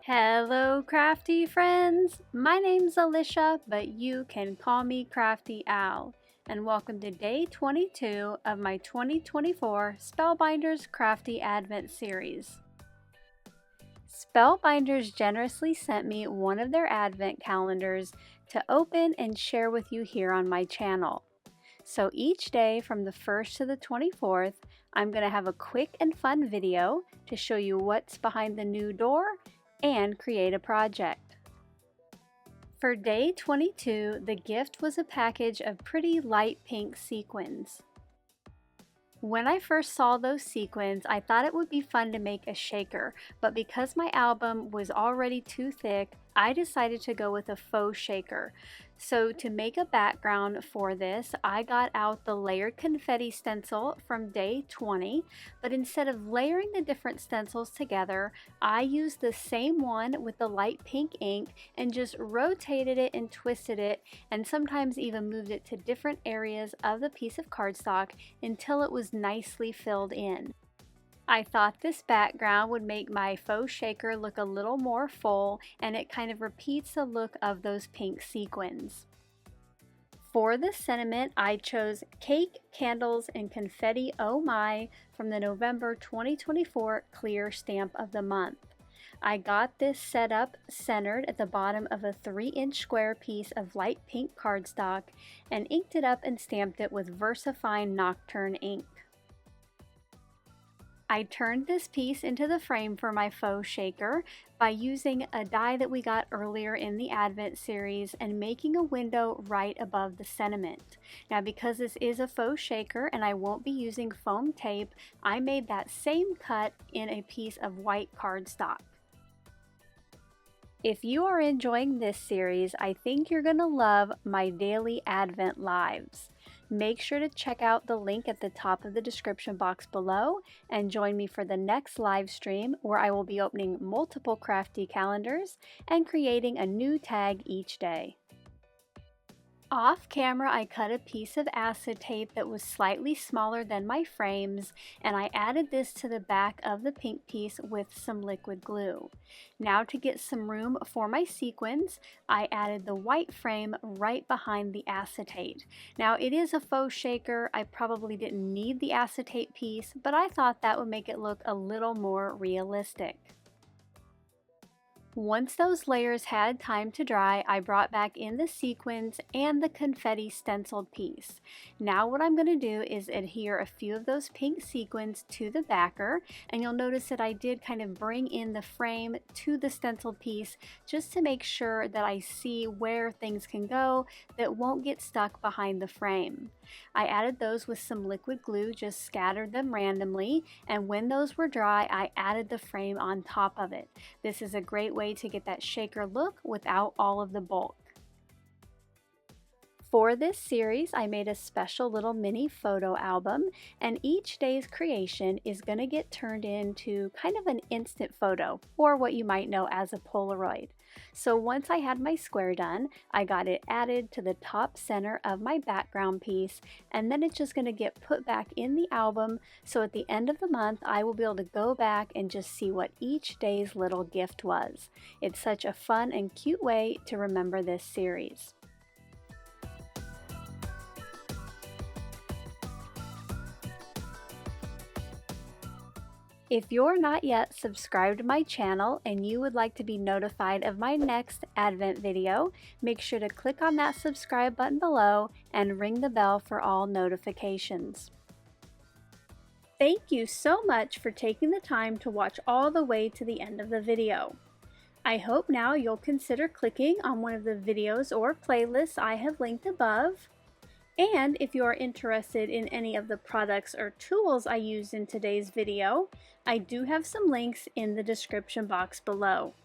Hello crafty friends! My name's Alicia, but you can call me Crafty Al, and welcome to day 22 of my 2024 Spellbinders Crafty Advent series. Spellbinders generously sent me one of their advent calendars to open and share with you here on my channel. So each day from the 1st to the 24th, I'm going to have a quick and fun video to show you what's behind the new door and create a project. For day 22, the gift was a package of pretty light pink sequins. When I first saw those sequins, I thought it would be fun to make a shaker, but because my album was already too thick, I decided to go with a faux shaker. So to make a background for this, I got out the layered confetti stencil from day 20, but instead of layering the different stencils together, I used the same one with the light pink ink and just rotated it and twisted it, and sometimes even moved it to different areas of the piece of cardstock until it was nicely filled in. I thought this background would make my faux shaker look a little more full, and it kind of repeats the look of those pink sequins. For the sentiment, I chose Cake, Candles, and Confetti Oh My from the November 2024 Clear Stamp of the Month. I got this set up centered at the bottom of a 3-inch square piece of light pink cardstock and inked it up and stamped it with Versafine Nocturne ink. I turned this piece into the frame for my faux shaker by using a die that we got earlier in the Advent series and making a window right above the sentiment. Now because this is a faux shaker and I won't be using foam tape, I made that same cut in a piece of white cardstock. If you are enjoying this series, I think you're going to love my daily Advent lives. Make sure to check out the link at the top of the description box below and join me for the next live stream where I will be opening multiple crafty calendars and creating a new tag each day. Off camera, I cut a piece of acetate that was slightly smaller than my frames, and I added this to the back of the pink piece with some liquid glue. Now to get some room for my sequins, I added the white frame right behind the acetate. Now it is a faux shaker, I probably didn't need the acetate piece, but I thought that would make it look a little more realistic. Once those layers had time to dry, I brought back in the sequins and the confetti stenciled piece. Now what I'm going to do is adhere a few of those pink sequins to the backer, and you'll notice that I did kind of bring in the frame to the stenciled piece just to make sure that I see where things can go that won't get stuck behind the frame. I added those with some liquid glue, just scattered them randomly, and when those were dry, I added the frame on top of it. This is a great way to get that shaker look without all of the bulk. For this series, I made a special little mini photo album, and each day's creation is going to get turned into kind of an instant photo, or what you might know as a polaroid. So once I had my square done, I got it added to the top center of my background piece, and then it's just going to get put back in the album, so at the end of the month I will be able to go back and just see what each day's little gift was. It's such a fun and cute way to remember this series. If you're not yet subscribed to my channel and you would like to be notified of my next Advent video, make sure to click on that subscribe button below and ring the bell for all notifications. Thank you so much for taking the time to watch all the way to the end of the video. I hope now you'll consider clicking on one of the videos or playlists I have linked above. And if you are interested in any of the products or tools I used in today's video, I do have some links in the description box below.